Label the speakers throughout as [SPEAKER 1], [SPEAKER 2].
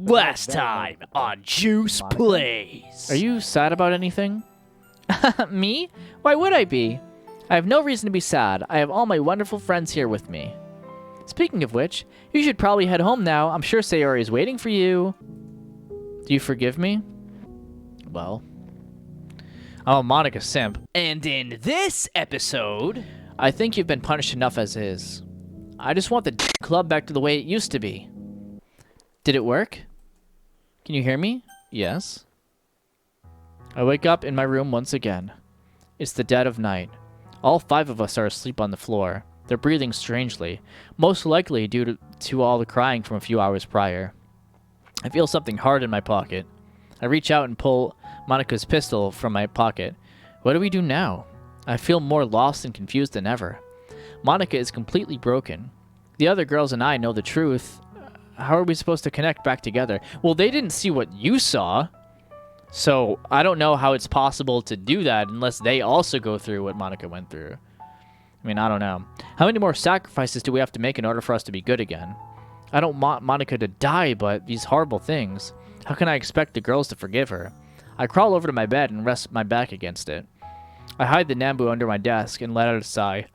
[SPEAKER 1] Last time on Juice Plays.
[SPEAKER 2] Are you sad about anything? Me? Why would I be? I have no reason to be sad. I have all my wonderful friends here with me. Speaking of which, you should probably head home now. I'm sure Sayori is waiting for you. Do you forgive me? Well, I'm a MONIKA simp.
[SPEAKER 1] And in this episode,
[SPEAKER 2] I think you've been punished enough as is. I just want the club back to the way it used to be. Did it work? Can you hear me? Yes. I wake up in my room once again. It's the dead of night. All 5 of us are asleep on the floor. They're breathing strangely, most likely due to all the crying from a few hours prior. I feel something hard in my pocket. I reach out and pull MONIKA's pistol from my pocket. What do we do now? I feel more lost and confused than ever. MONIKA is completely broken. The other girls and I know the truth. How are we supposed to connect back together? Well, they didn't see what you saw. So I don't know how it's possible to do that unless they also go through what MONIKA went through. I mean, I don't know. How many more sacrifices do we have to make in order for us to be good again? I don't want MONIKA to die, but these horrible things. How can I expect the girls to forgive her? I crawl over to my bed and rest my back against it. I hide the Nambu under my desk and let out a sigh.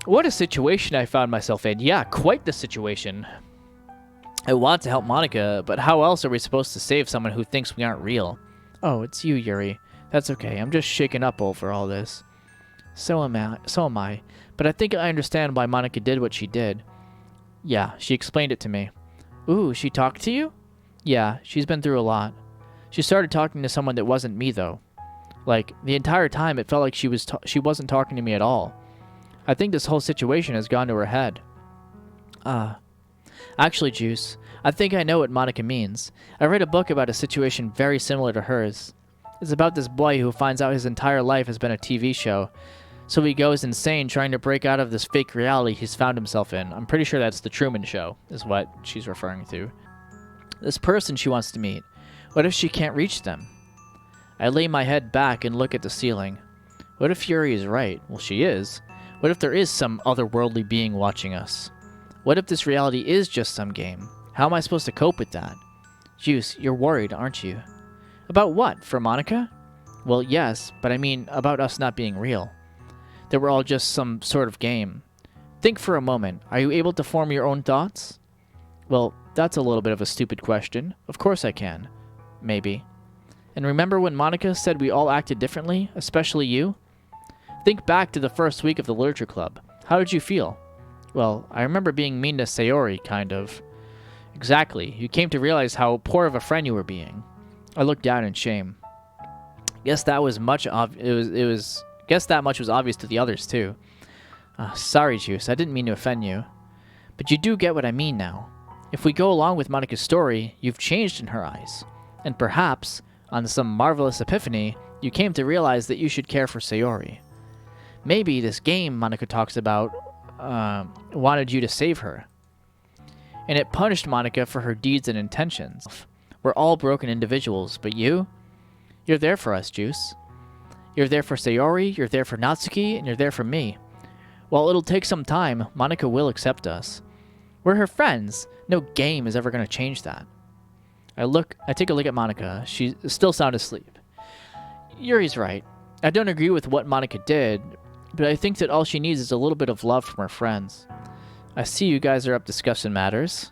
[SPEAKER 2] What a situation I found myself in. Yeah, quite the situation. I want to help MONIKA, but how else are we supposed to save someone who thinks we aren't real? Oh, it's you, Yuri. That's okay. I'm just shaken up over all this. So am I. But I think I understand why MONIKA did what she did. Yeah, she explained it to me. Ooh, she talked to you? Yeah, she's been through a lot. She started talking to someone that wasn't me, though. Like, the entire time it felt like she wasn't talking to me at all. I think this whole situation has gone to her head. Actually, Juice, I think I know what MONIKA means. I read a book about a situation very similar to hers. It's about this boy who finds out his entire life has been a TV show. So he goes insane trying to break out of this fake reality he's found himself in. I'm pretty sure that's the Truman Show, is what she's referring to. This person she wants to meet. What if she can't reach them? I lay my head back and look at the ceiling. What if Yuri is right? Well, she is. What if there is some otherworldly being watching us? What if this reality is just some game? How am I supposed to cope with that? Juice, you're worried, aren't you? About what? For MONIKA? Well, yes, but I mean about us not being real. That we're all just some sort of game. Think for a moment. Are you able to form your own thoughts? Well, that's a little bit of a stupid question. Of course I can. Maybe. And remember when MONIKA said we all acted differently, especially you? Think back to the first week of the literature club. How did you feel? Well, I remember being mean to Sayori, kind of. Exactly. You came to realize how poor of a friend you were being. I looked down in shame. Guess that much was obvious to the others too. Sorry, Juice. I didn't mean to offend you. But you do get what I mean now. If we go along with MONIKA's story, you've changed in her eyes. And perhaps, on some marvelous epiphany, you came to realize that you should care for Sayori. Maybe this game MONIKA talks about wanted you to save her. And it punished MONIKA for her deeds and intentions. We're all broken individuals, but you're there for us, Juice. You're there for Sayori, you're there for Natsuki, and you're there for me. While it'll take some time, MONIKA will accept us. We're her friends. No game is ever going to change that. I take a look at MONIKA. She's still sound asleep. Yuri's right. I don't agree with what MONIKA did, but I think that all she needs is a little bit of love from her friends. I see you guys are up discussing matters.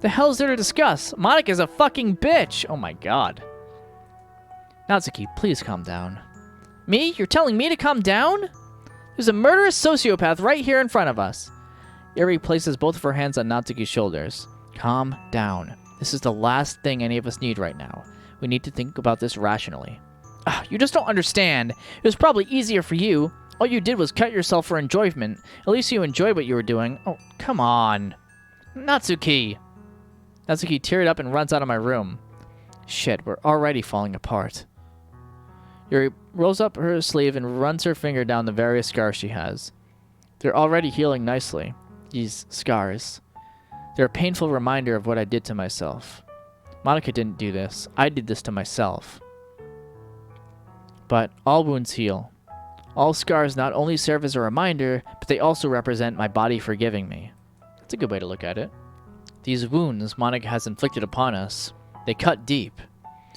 [SPEAKER 2] The hell's there to discuss? MONIKA's a fucking bitch! Oh my god. Natsuki, please calm down. Me? You're telling me to calm down? There's a murderous sociopath right here in front of us. Yuri places both of her hands on Natsuki's shoulders. Calm down. This is the last thing any of us need right now. We need to think about this rationally. You just don't understand. It was probably easier for you. All you did was cut yourself for enjoyment. At least you enjoyed what you were doing. Oh, come on. Natsuki. Natsuki teared up and runs out of my room. Shit, we're already falling apart. Yuri rolls up her sleeve and runs her finger down the various scars she has. They're already healing nicely. These scars. They're a painful reminder of what I did to myself. MONIKA didn't do this. I did this to myself. But all wounds heal. All scars not only serve as a reminder, but they also represent my body forgiving me. That's a good way to look at it. These wounds MONIKA has inflicted upon us, they cut deep.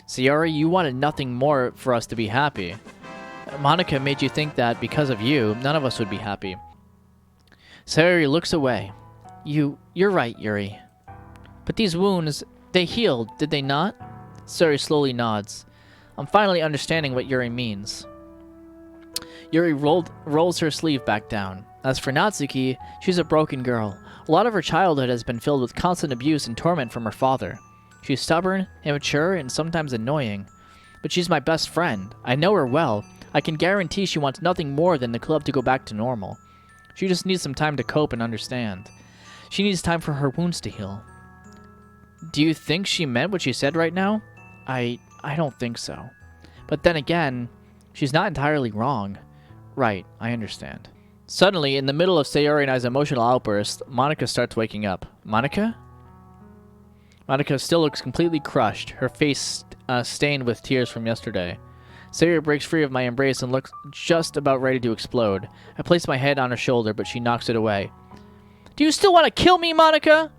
[SPEAKER 2] Sayori, you wanted nothing more for us to be happy. MONIKA made you think that because of you, none of us would be happy. Sayori looks away. You're right, Yuri. But these wounds, they healed, did they not? Sayori slowly nods. I'm finally understanding what Yuri means. Yuri rolls her sleeve back down. As for Natsuki, she's a broken girl. A lot of her childhood has been filled with constant abuse and torment from her father. She's stubborn, immature, and sometimes annoying. But she's my best friend. I know her well. I can guarantee she wants nothing more than the club to go back to normal. She just needs some time to cope and understand. She needs time for her wounds to heal. Do you think she meant what she said right now? I don't think so. But then again, she's not entirely wrong. Right, I understand. Suddenly, in the middle of Sayori and I's emotional outburst, MONIKA starts waking up. MONIKA? MONIKA still looks completely crushed, her face stained with tears from yesterday. Sayori breaks free of my embrace and looks just about ready to explode. I place my head on her shoulder, but she knocks it away. Do you still want to kill me, MONIKA?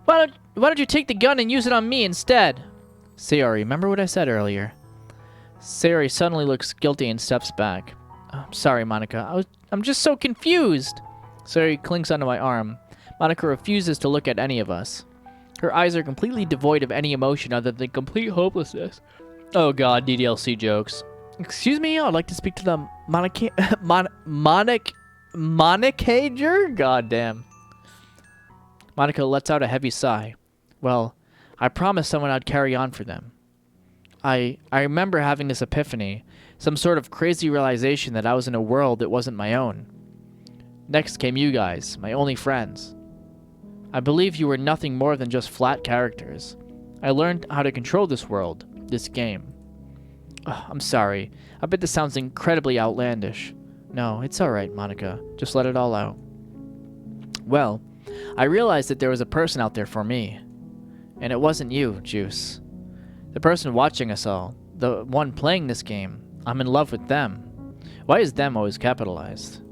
[SPEAKER 2] Why don't you take the gun and use it on me instead? Sayori, remember what I said earlier? Sayori suddenly looks guilty and steps back. I'm sorry, MONIKA. I'm just so confused. Sayori clings onto my arm. MONIKA refuses to look at any of us. Her eyes are completely devoid of any emotion other than complete hopelessness. Oh god, DDLC jokes. Excuse me, I'd like to speak to the Monikager? God damn. MONIKA lets out a heavy sigh. Well, I promised someone I'd carry on for them. I remember having this epiphany, some sort of crazy realization that I was in a world that wasn't my own. Next came you guys, my only friends. I believe you were nothing more than just flat characters. I learned how to control this world, this game. I'm sorry. I bet this sounds incredibly outlandish. No, it's alright, MONIKA. Just let it all out. Well, I realized that there was a person out there for me. And it wasn't you, Juice. The person watching us all, the one playing this game, I'm in love with them. Why is them always capitalized?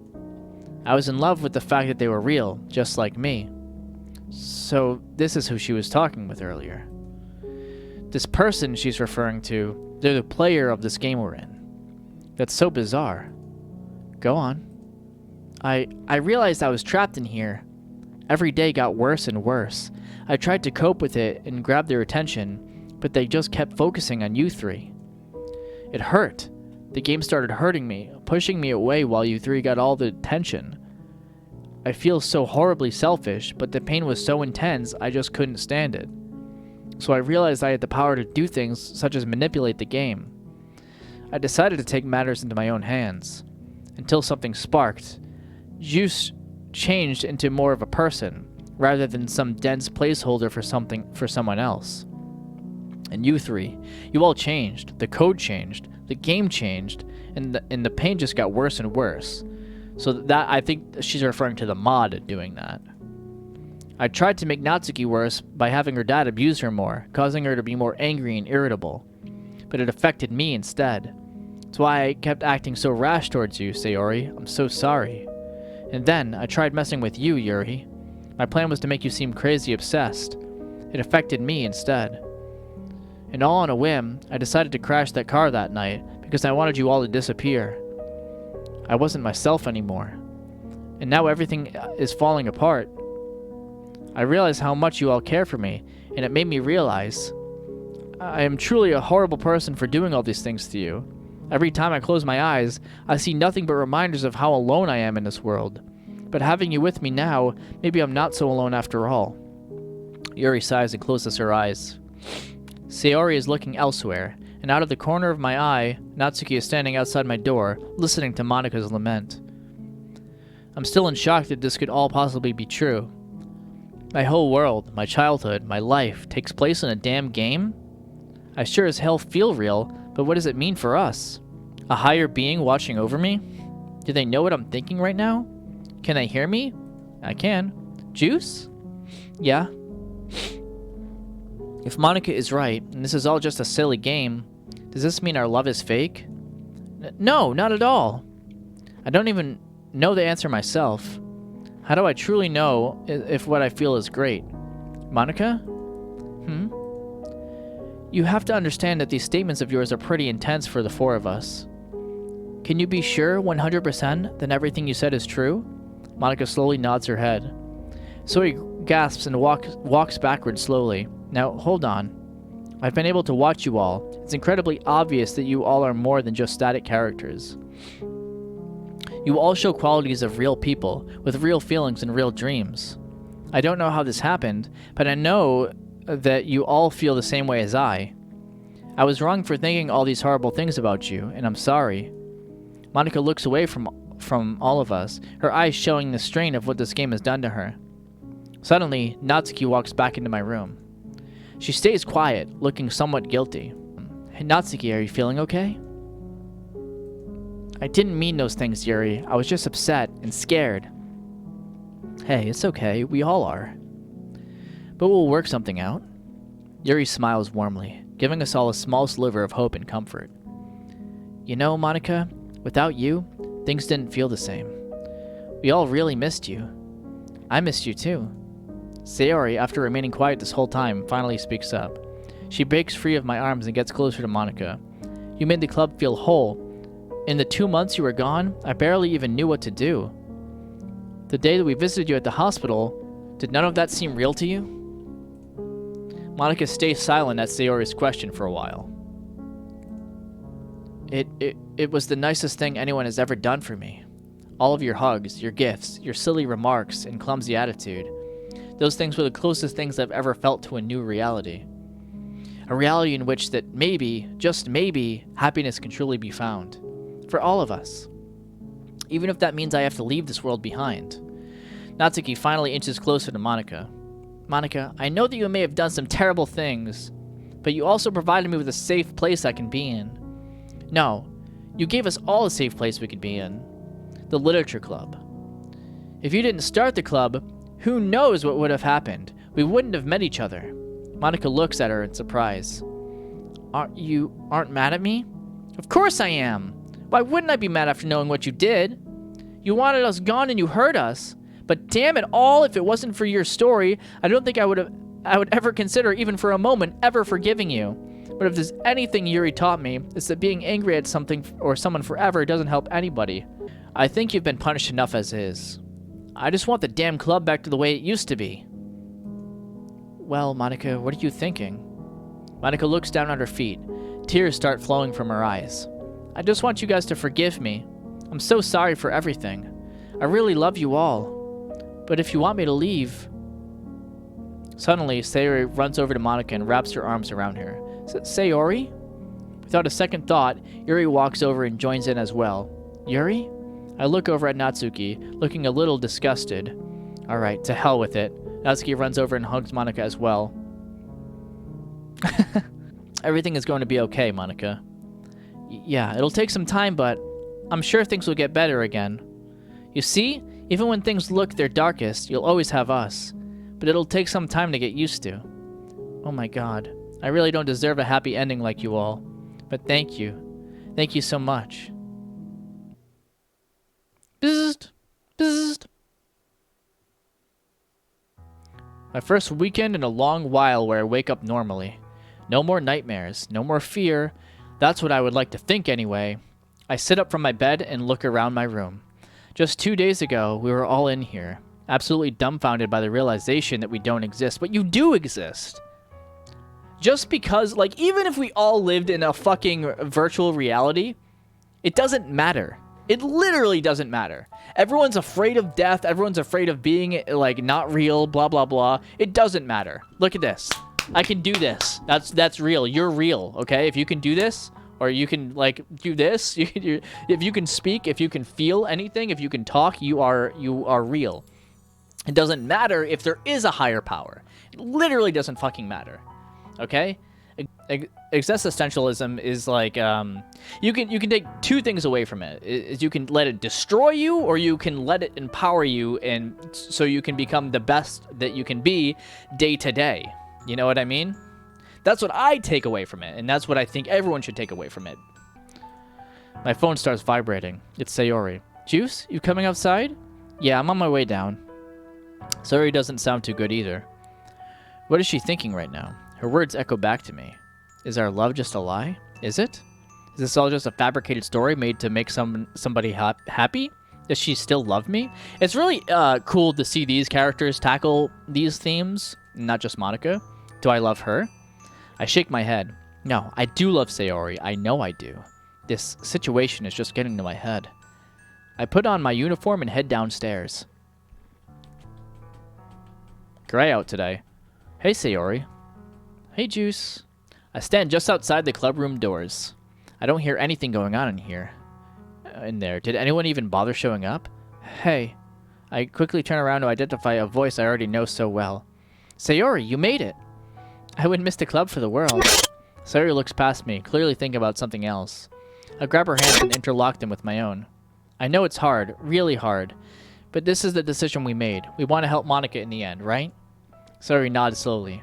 [SPEAKER 2] I was in love with the fact that they were real, just like me. So this is who she was talking with earlier. This person she's referring to, they're the player of this game we're in. That's so bizarre. Go on. I realized I was trapped in here. Every day got worse and worse. I tried to cope with it and grab their attention, but they just kept focusing on you three. It hurt. The game started hurting me, pushing me away while you three got all the attention. I feel so horribly selfish, but the pain was so intense I just couldn't stand it. So I realized I had the power to do things such as manipulate the game. I decided to take matters into my own hands. Until something sparked. Juice changed into more of a person, rather than some dense placeholder for someone else. And you three, you all changed, the code changed, the game changed, and the pain just got worse and worse. So that I think she's referring to the mod doing that. I tried to make Natsuki worse by having her dad abuse her more, causing her to be more angry and irritable. But it affected me instead. That's why I kept acting so rash towards you, Sayori. I'm so sorry. And then, I tried messing with you, Yuri. My plan was to make you seem crazy obsessed. It affected me instead. And all on a whim, I decided to crash that car that night because I wanted you all to disappear. I wasn't myself anymore. And now everything is falling apart. I realize how much you all care for me, and it made me realize I am truly a horrible person for doing all these things to you. Every time I close my eyes, I see nothing but reminders of how alone I am in this world. But having you with me now, maybe I'm not so alone after all. Yuri sighs and closes her eyes. Sayori is looking elsewhere, and out of the corner of my eye, Natsuki is standing outside my door, listening to MONIKA's lament. I'm still in shock that this could all possibly be true. My whole world, my childhood, my life, takes place in a damn game? I sure as hell feel real, but what does it mean for us? A higher being watching over me? Do they know what I'm thinking right now? Can they hear me? I can. Juice? Yeah. If MONIKA is right, and this is all just a silly game, does this mean our love is fake? No, not at all. I don't even know the answer myself. How do I truly know if what I feel is great? Monika? You have to understand that these statements of yours are pretty intense for the four of us. Can you be sure 100% that everything you said is true? Monika slowly nods her head. Sayori gasps and walks backwards slowly. Now, hold on. I've been able to watch you all. It's incredibly obvious that you all are more than just static characters. You all show qualities of real people, with real feelings and real dreams. I don't know how this happened, but I know that you all feel the same way as I. I was wrong for thinking all these horrible things about you, and I'm sorry. Monika looks away from all of us, her eyes showing the strain of what this game has done to her. Suddenly, Natsuki walks back into my room. She stays quiet, looking somewhat guilty. Hey, Natsuki, are you feeling okay? I didn't mean those things, Yuri. I was just upset and scared. Hey, it's okay. We all are. But we'll work something out. Yuri smiles warmly, giving us all a small sliver of hope and comfort. You know, Monika, without you, things didn't feel the same. We all really missed you. I missed you too. Sayori, after remaining quiet this whole time, finally speaks up. She breaks free of my arms and gets closer to Monika. You made the club feel whole. In the 2 months you were gone, I barely even knew what to do. The day that we visited you at the hospital, did none of that seem real to you? Monika stays silent at Sayori's question for a while. It was the nicest thing anyone has ever done for me. All of your hugs, your gifts, your silly remarks, and clumsy attitude. Those things were the closest things I've ever felt to a new reality. A reality in which that maybe, just maybe, happiness can truly be found. For all of us. Even if that means I have to leave this world behind. Natsuki finally inches closer to Monika. Monika, I know that you may have done some terrible things, but you also provided me with a safe place I can be in. No, you gave us all a safe place we could be in. The Literature Club. If you didn't start the club, who knows what would have happened? We wouldn't have met each other. Monika looks at her in surprise. You aren't mad at me? Of course I am. Why wouldn't I be mad after knowing what you did? You wanted us gone and you hurt us. But damn it all, if it wasn't for your story, I don't think I would ever consider, even for a moment, ever forgiving you. But if there's anything Yuri taught me, it's that being angry at something or someone forever doesn't help anybody. I think you've been punished enough as is. I just want the damn club back to the way it used to be. Well, Monika, what are you thinking? Monika looks down at her feet. Tears start flowing from her eyes. I just want you guys to forgive me. I'm so sorry for everything. I really love you all. But if you want me to leave... Suddenly, Sayori runs over to Monika and wraps her arms around her. Sayori? Without a second thought, Yuri walks over and joins in as well. Yuri? I look over at Natsuki, looking a little disgusted. Alright, to hell with it. Natsuki runs over and hugs Monika as well. Everything is going to be okay, Monika. Yeah, it'll take some time, but I'm sure things will get better again. You see, even when things look their darkest, you'll always have us. But it'll take some time to get used to. Oh my god, I really don't deserve a happy ending like you all. But thank you. Thank you so much. Bzzzt. Bzzzt. My first weekend in a long while where I wake up normally. No more nightmares, no more fear. That's what I would like to think anyway. I sit up from my bed and look around my room. Just 2 days ago, we were all in here, absolutely dumbfounded by the realization that we don't exist, but you do exist. Just because, like, even if we all lived in a fucking virtual reality, it doesn't matter. It literally doesn't matter. Everyone's afraid of death, everyone's afraid of being, like, not real, blah, blah, blah. It doesn't matter. Look at this. I can do this. That's real. You're real, okay? If you can do this, or you can, like, do this, if you can speak, if you can feel anything, if you can talk, you are real. It doesn't matter if there is a higher power. It literally doesn't fucking matter, okay? Existentialism is like, you can take two things away from it. Is you can let it destroy you, or you can let it empower you, and so you can become the best that you can be day to day. You know what I mean? That's what I take away from it, and that's what I think everyone should take away from it. My phone starts vibrating. It's Sayori. Juice, you coming outside? Yeah, I'm on my way down. Sayori doesn't sound too good either. What is she thinking right now? Her words echo back to me. Is our love just a lie? Is it? Is this all just a fabricated story made to make somebody happy? Does she still love me? It's really cool to see these characters tackle these themes, not just MONIKA. Do I love her? I shake my head. No, I do love Sayori. I know I do. This situation is just getting to my head. I put on my uniform and head downstairs. Gray out today. Hey, Sayori. Hey, Juice. I stand just outside the clubroom doors. I don't hear anything going on in there. Did anyone even bother showing up? Hey. I quickly turn around to identify a voice I already know so well. Sayori, you made it. I wouldn't miss the club for the world. Sayori looks past me, clearly thinking about something else. I grab her hands and interlock them with my own. I know it's hard, really hard, but this is the decision we made. We want to help MONIKA in the end, right? Sayori nods slowly.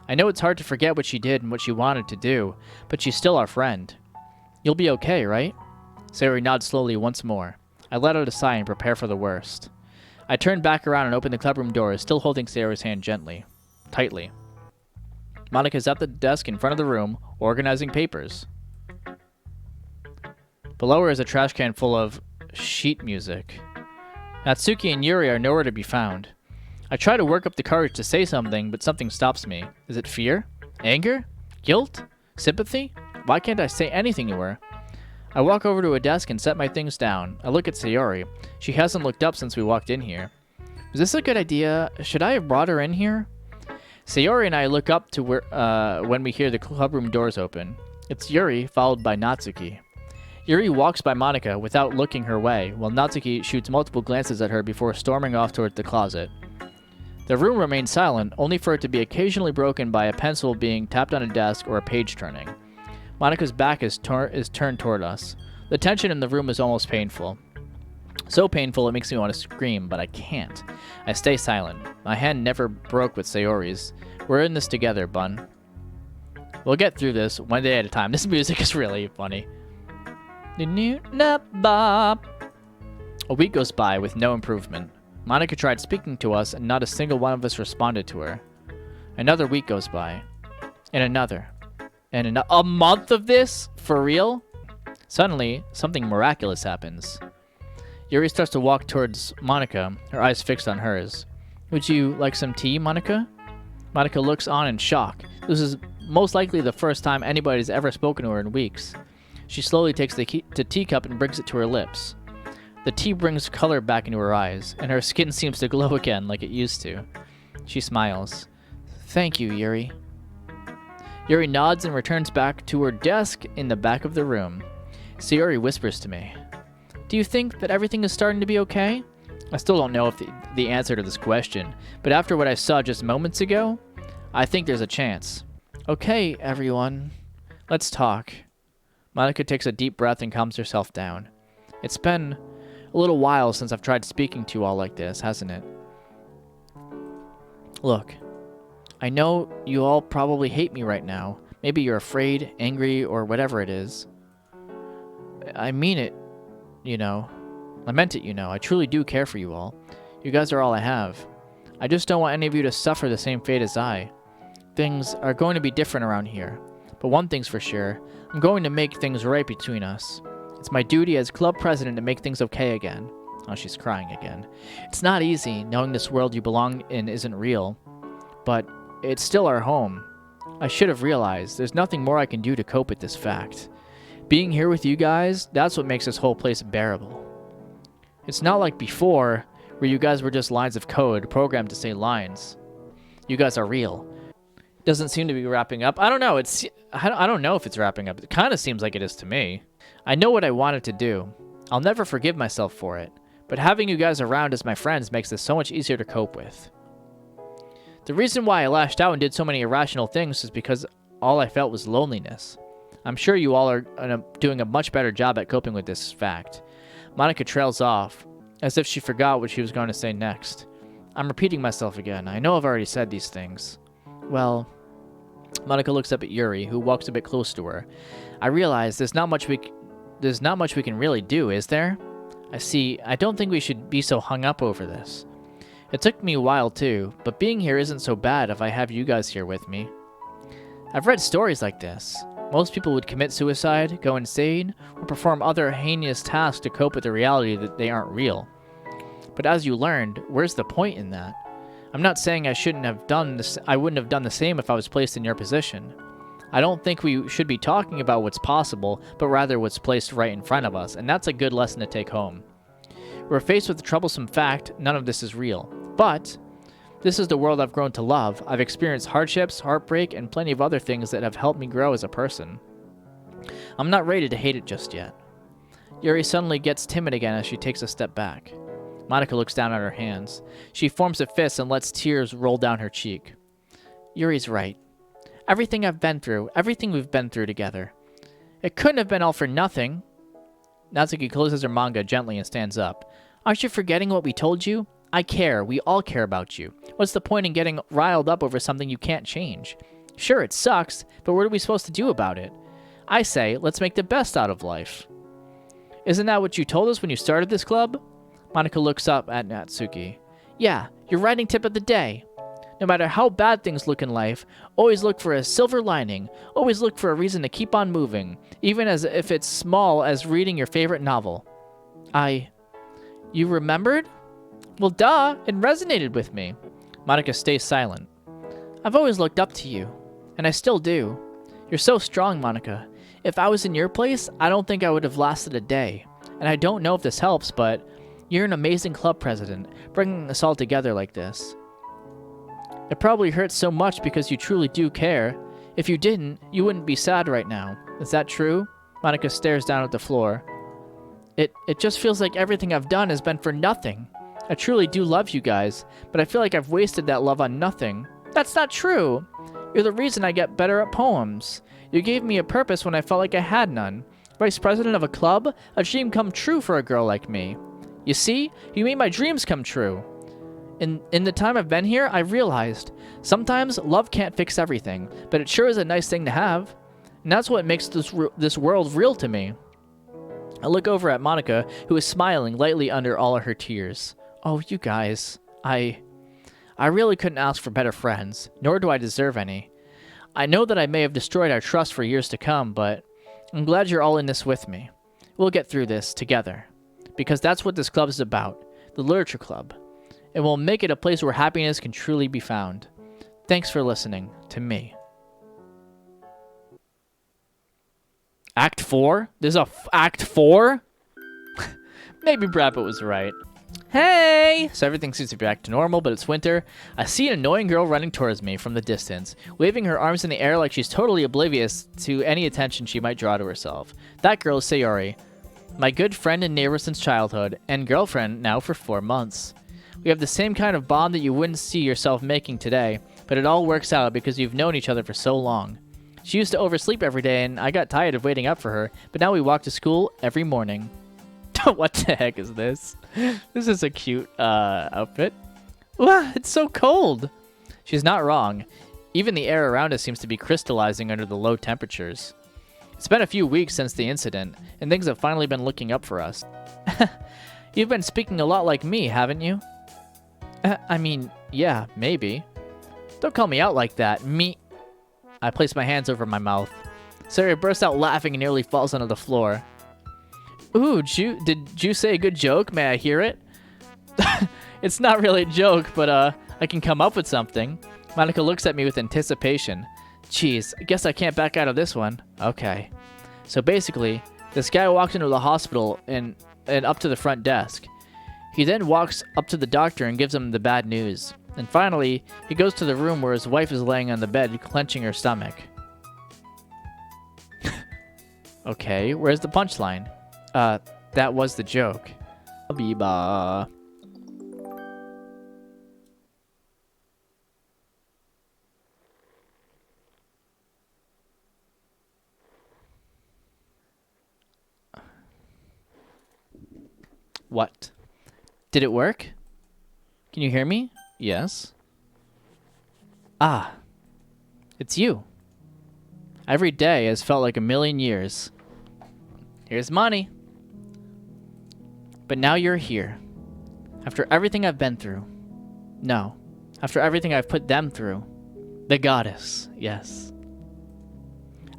[SPEAKER 2] I know it's hard to forget what she did and what she wanted to do, but she's still our friend. You'll be okay, right? Sayori nods slowly once more. I let out a sigh and prepare for the worst. I turn back around and open the clubroom doors, still holding Sayori's hand gently. Tightly. MONIKA's at the desk in front of the room, organizing papers. Below her is a trash can full of sheet music. Natsuki and Yuri are nowhere to be found. I try to work up the courage to say something, but something stops me. Is it fear? Anger? Guilt? Sympathy? Why can't I say anything to her? I walk over to a desk and set my things down. I look at Sayori. She hasn't looked up since we walked in here. Is this a good idea? Should I have brought her in here? Sayori and I look up to where when we hear the clubroom doors open. It's Yuri, followed by Natsuki. Yuri walks by MONIKA without looking her way, while Natsuki shoots multiple glances at her before storming off toward the closet. The room remains silent, only for it to be occasionally broken by a pencil being tapped on a desk or a page turning. MONIKA's back is turned toward us. The tension in the room is almost painful. So painful it makes me want to scream, but I can't. I stay silent. My hand never broke with Sayori's. We're in this together, bun. We'll get through this one day at a time. This music is really funny. A week goes by with no improvement. MONIKA tried speaking to us, and not a single one of us responded to her. Another week goes by. And another. And a month of this? For real? Suddenly, something miraculous happens. Yuri starts to walk towards MONIKA, her eyes fixed on hers. Would you like some tea, MONIKA? MONIKA looks on in shock. This is most likely the first time anybody's ever spoken to her in weeks. She slowly takes the teacup and brings it to her lips. The tea brings color back into her eyes, and her skin seems to glow again like it used to. She smiles. Thank you, Yuri. Yuri nods and returns back to her desk in the back of the room. Sayori whispers to me. Do you think that everything is starting to be okay? I still don't know if the answer to this question, but after what I saw just moments ago, I think there's a chance. Okay, everyone. Let's talk. MONIKA takes a deep breath and calms herself down. It's been a little while since I've tried speaking to you all like this, hasn't it? Look, I know you all probably hate me right now. Maybe you're afraid, angry, or whatever it is. I mean it, you know. I meant it, you know. I truly do care for you all. You guys are all I have. I just don't want any of you to suffer the same fate as I. Things are going to be different around here. But one thing's for sure. I'm going to make things right between us. It's my duty as club president to make things okay again. Oh, she's crying again. It's not easy, knowing this world you belong in isn't real. But it's still our home. I should have realized there's nothing more I can do to cope with this fact. Being here with you guys, that's what makes this whole place bearable. It's not like before, where you guys were just lines of code programmed to say lines. You guys are real. Doesn't seem to be wrapping up. I don't know. I don't know if it's wrapping up. It kind of seems like it is to me. I know what I wanted to do. I'll never forgive myself for it. But having you guys around as my friends makes this so much easier to cope with. The reason why I lashed out and did so many irrational things is because all I felt was loneliness. I'm sure you all are doing a much better job at coping with this fact. MONIKA trails off, as if she forgot what she was going to say next. I'm repeating myself again. I know I've already said these things. Well, MONIKA looks up at Yuri, who walks a bit close to her. I realize there's not much we can really do, is there? I don't think we should be so hung up over this. It took me a while too, but being here isn't so bad if I have you guys here with me. I've read stories like this. Most people would commit suicide, go insane, or perform other heinous tasks to cope with the reality that they aren't real. But as you learned, where's the point in that? I'm not saying I wouldn't have done the same if I was placed in your position. I don't think we should be talking about what's possible, but rather what's placed right in front of us, and that's a good lesson to take home. We're faced with the troublesome fact none of this is real. But this is the world I've grown to love. I've experienced hardships, heartbreak, and plenty of other things that have helped me grow as a person. I'm not ready to hate it just yet. Yuri suddenly gets timid again as she takes a step back. MONIKA looks down at her hands. She forms a fist and lets tears roll down her cheek. Yuri's right. Everything I've been through, everything we've been through together. It couldn't have been all for nothing. Natsuki closes her manga gently and stands up. Aren't you forgetting what we told you? I care. We all care about you. What's the point in getting riled up over something you can't change? Sure, it sucks, but what are we supposed to do about it? I say, let's make the best out of life. Isn't that what you told us when you started this club? MONIKA looks up at Natsuki. Yeah, your writing tip of the day. No matter how bad things look in life, always look for a silver lining. Always look for a reason to keep on moving, even as if it's small as reading your favorite novel. You remembered? Well, duh, it resonated with me. MONIKA stays silent. I've always looked up to you, and I still do. You're so strong, MONIKA. If I was in your place, I don't think I would have lasted a day. And I don't know if this helps, but you're an amazing club president, bringing us all together like this. It probably hurts so much because you truly do care. If you didn't, you wouldn't be sad right now. Is that true? MONIKA stares down at the floor. It just feels like everything I've done has been for nothing. I truly do love you guys, but I feel like I've wasted that love on nothing. That's not true. You're the reason I get better at poems. You gave me a purpose when I felt like I had none. Vice president of a club? A dream come true for a girl like me. You see? You made my dreams come true. In the time I've been here, I realized sometimes love can't fix everything, but it sure is a nice thing to have. And that's what makes this world real to me. I look over at MONIKA, who is smiling lightly under all of her tears. Oh, you guys. I really couldn't ask for better friends, nor do I deserve any. I know that I may have destroyed our trust for years to come, but I'm glad you're all in this with me. We'll get through this together, because that's what this club is about, the Literature Club. And we'll make it a place where happiness can truly be found. Thanks for listening to me. Act 4? There's a Act 4? Maybe Brappet was right. Hey! So everything seems to be back to normal, but it's winter. I see an annoying girl running towards me from the distance, waving her arms in the air like she's totally oblivious to any attention she might draw to herself. That girl is Sayori, my good friend and neighbor since childhood, and girlfriend now for 4 months. We have the same kind of bond that you wouldn't see yourself making today, but it all works out because you've known each other for so long. She used to oversleep every day, and I got tired of waiting up for her, but now we walk to school every morning. What the heck is this? This is a cute outfit. Wow, it's so cold. She's not wrong. Even the air around us seems to be crystallizing under the low temperatures. It's been a few weeks since the incident, and things have finally been looking up for us. You've been speaking a lot like me, haven't you? I mean, yeah, maybe. Don't call me out like that. Me. I place my hands over my mouth. Sayori bursts out laughing and nearly falls onto the floor. Ooh, did you say a good joke? May I hear it? It's not really a joke, but I can come up with something. MONIKA looks at me with anticipation. Jeez, I guess I can't back out of this one. Okay. So basically, this guy walks into the hospital and up to the front desk. He then walks up to the doctor and gives him the bad news. And finally, he goes to the room where his wife is laying on the bed, clenching her stomach. Okay, where's the punchline? That was the joke. Biba. What? Did it work? Can you hear me? Yes. Ah. It's you. Every day has felt like a million years. Here's money. But now you're here. After everything I've been through. No. After everything I've put them through. The goddess, yes.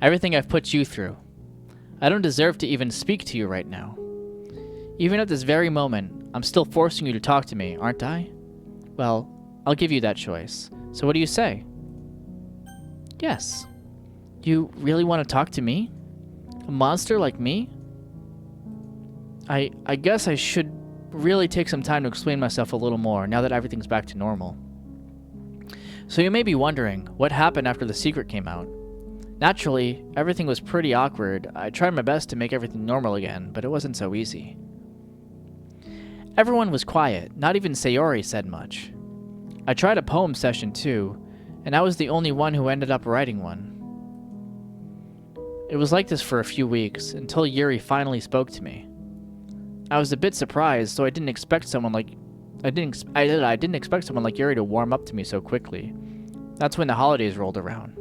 [SPEAKER 2] Everything I've put you through. I don't deserve to even speak to you right now. Even at this very moment, I'm still forcing you to talk to me, aren't I? Well, I'll give you that choice. So what do you say? Yes. You really want to talk to me? A monster like me? I guess I should really take some time to explain myself a little more now that everything's back to normal. So you may be wondering, what happened after the secret came out? Naturally, everything was pretty awkward. I tried my best to make everything normal again, but it wasn't so easy. Everyone was quiet, not even Sayori said much. I tried a poem session too, and I was the only one who ended up writing one. It was like this for a few weeks, until Yuri finally spoke to me. I was a bit surprised, so I didn't expect someone like Yuri to warm up to me so quickly. That's when the holidays rolled around.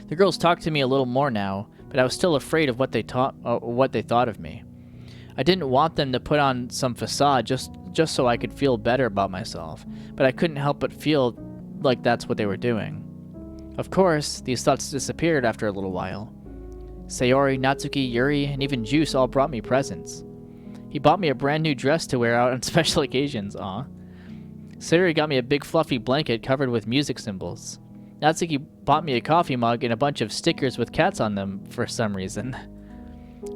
[SPEAKER 2] The girls talked to me a little more now, but I was still afraid of what they thought of me. I didn't want them to put on some facade just so I could feel better about myself, but I couldn't help but feel like that's what they were doing. Of course, these thoughts disappeared after a little while. Sayori, Natsuki, Yuri, and even Juice all brought me presents. He bought me a brand new dress to wear out on special occasions, aw. Sayori got me a big fluffy blanket covered with music symbols. Natsuki bought me a coffee mug and a bunch of stickers with cats on them for some reason.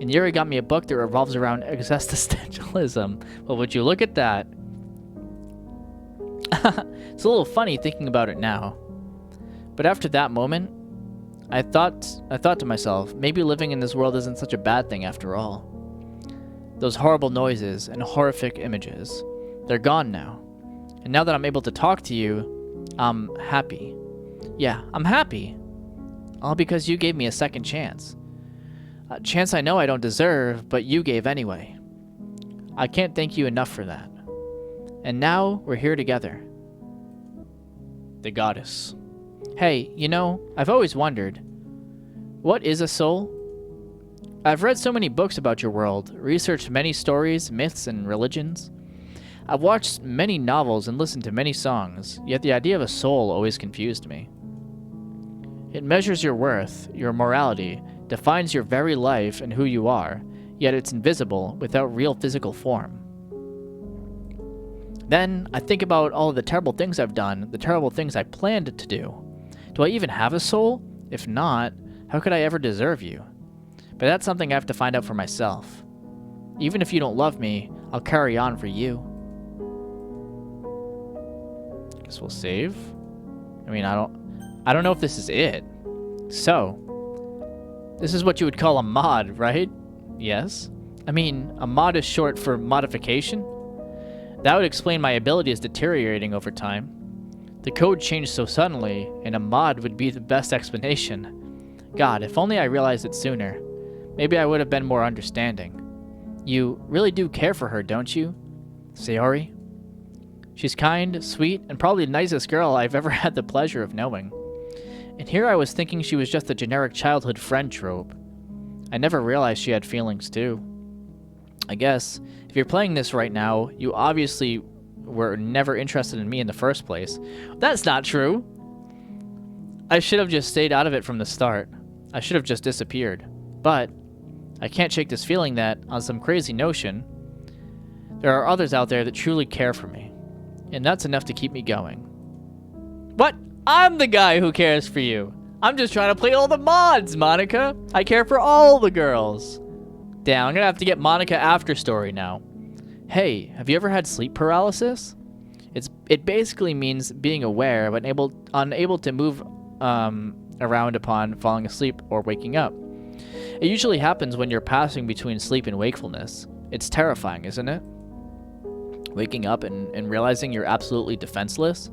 [SPEAKER 2] And Yuri got me a book that revolves around existentialism. Well, would you look at that? It's a little funny thinking about it now. But after that moment, I thought to myself, maybe living in this world isn't such a bad thing after all. Those horrible noises and horrific images, they're gone now. And now that I'm able to talk to you, I'm happy. Yeah, I'm happy. All because you gave me a second chance. A chance I know I don't deserve, but you gave anyway. I can't thank you enough for that. And now we're here together. The goddess. Hey, you know, I've always wondered, what is a soul? I've read so many books about your world, researched many stories, myths, and religions. I've watched many novels and listened to many songs, yet the idea of a soul always confused me. It measures your worth, your morality, defines your very life and who you are, yet it's invisible without real physical form. Then I think about all of the terrible things I've done, the terrible things I planned to do. Do I even have a soul? If not, how could I ever deserve you? But that's something I have to find out for myself. Even if you don't love me, I'll carry on for you. Guess we'll save. I mean, I don't know if this is it. So, this is what you would call a mod, right? Yes. I mean, a mod is short for modification. That would explain my abilities deteriorating over time. The code changed so suddenly, and a mod would be the best explanation. God, if only I realized it sooner. Maybe I would have been more understanding. You really do care for her, don't you? Sayori? She's kind, sweet, and probably the nicest girl I've ever had the pleasure of knowing. And here I was thinking she was just a generic childhood friend trope. I never realized she had feelings too. I guess, if you're playing this right now, you obviously were never interested in me in the first place. That's not true! I should have just stayed out of it from the start. I should have just disappeared. But I can't shake this feeling that, on some crazy notion, there are others out there that truly care for me. And that's enough to keep me going. What? I'm the guy who cares for you. I'm just trying to play all the mods, Monika. I care for all the girls. Damn, I'm gonna have to get Monika after story now. Hey, have you ever had sleep paralysis? It basically means being aware but unable to move around upon falling asleep or waking up. It usually happens when you're passing between sleep and wakefulness. It's terrifying, isn't it? Waking up and realizing you're absolutely defenseless,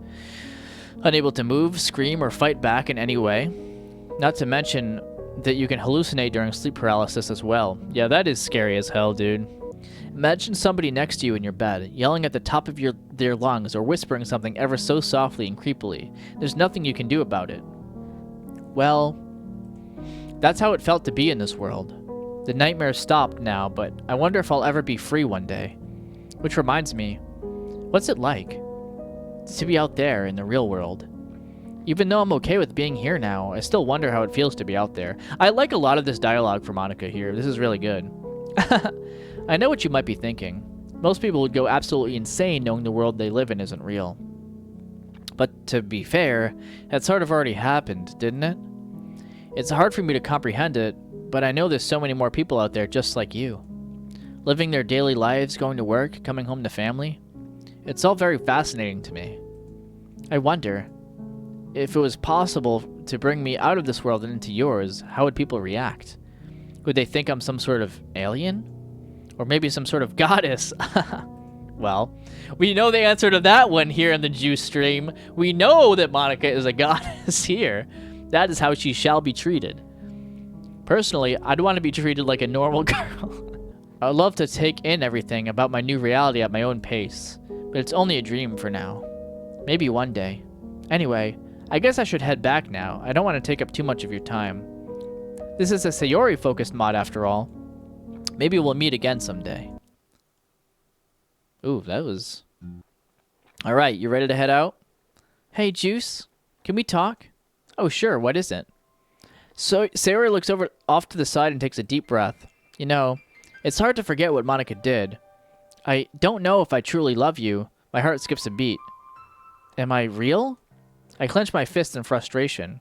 [SPEAKER 2] unable to move, scream, or fight back in any way. Not to mention that you can hallucinate during sleep paralysis as well. Yeah, that is scary as hell, dude. Imagine somebody next to you in your bed, yelling at the top of their lungs or whispering something ever so softly and creepily. There's nothing you can do about it. Well, that's how it felt to be in this world. The nightmares stopped now, but I wonder if I'll ever be free one day. Which reminds me, what's it like? to be out there in the real world. Even though I'm okay with being here now, I still wonder how it feels to be out there. I like a lot of this dialogue from MONIKA here. This is really good. I know what you might be thinking. Most people would go absolutely insane knowing the world they live in isn't real. But to be fair, that sort of already happened, didn't it? It's hard for me to comprehend it, but I know there's so many more people out there just like you. Living their daily lives, going to work, coming home to family. It's all very fascinating to me. I wonder, if it was possible to bring me out of this world and into yours, how would people react? Would they think I'm some sort of alien? Or maybe some sort of goddess? Well, we know the answer to that one here in the Juice stream. We know that MONIKA is a goddess here. That is how she shall be treated. Personally, I'd want to be treated like a normal girl. I'd love to take in everything about my new reality at my own pace, but it's only a dream for now. Maybe one day. Anyway, I guess I should head back now. I don't want to take up too much of your time. This is a Sayori-focused mod after all. Maybe we'll meet again someday. Ooh, that was... Alright, you ready to head out? Hey, Juice, can we talk? Oh, sure, what is it? So Sayori looks off to the side and takes a deep breath. You know, it's hard to forget what MONIKA did. I don't know if I truly love you. My heart skips a beat. Am I real? I clench my fist in frustration.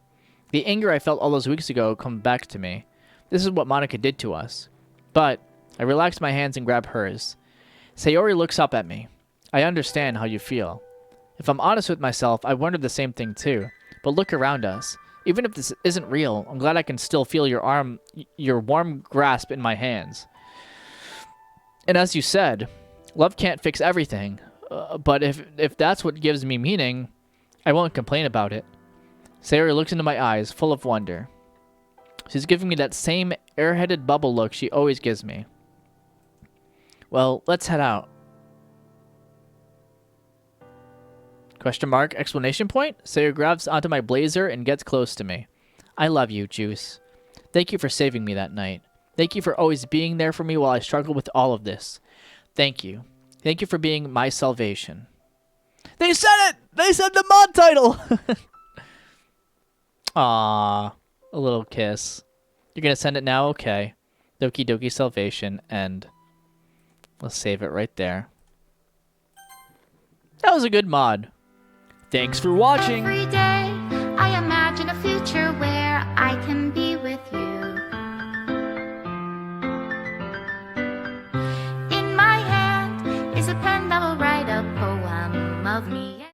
[SPEAKER 2] The anger I felt all those weeks ago comes back to me. This is what MONIKA did to us. But I relax my hands and grab hers. Sayori looks up at me. I understand how you feel. If I'm honest with myself, I wondered the same thing too. But look around us. Even if this isn't real, I'm glad I can still feel your warm grasp in my hands. And as you said, love can't fix everything. But if that's what gives me meaning, I won't complain about it. Sayori looks into my eyes, full of wonder. She's giving me that same airheaded bubble look she always gives me. Well, let's head out. Question mark, exclamation point? Sayori grabs onto my blazer and gets close to me. I love you, Juice. Thank you for saving me that night. Thank you for always being there for me while I struggle with all of this. Thank you. Thank you for being my salvation. They said it! They said the mod title! Aww. A little kiss. You're gonna send it now? Okay. Doki Doki Salvation, and let's save it right there. That was a good mod. Thanks for watching!
[SPEAKER 3] Every day I imagine a future where I can be with you.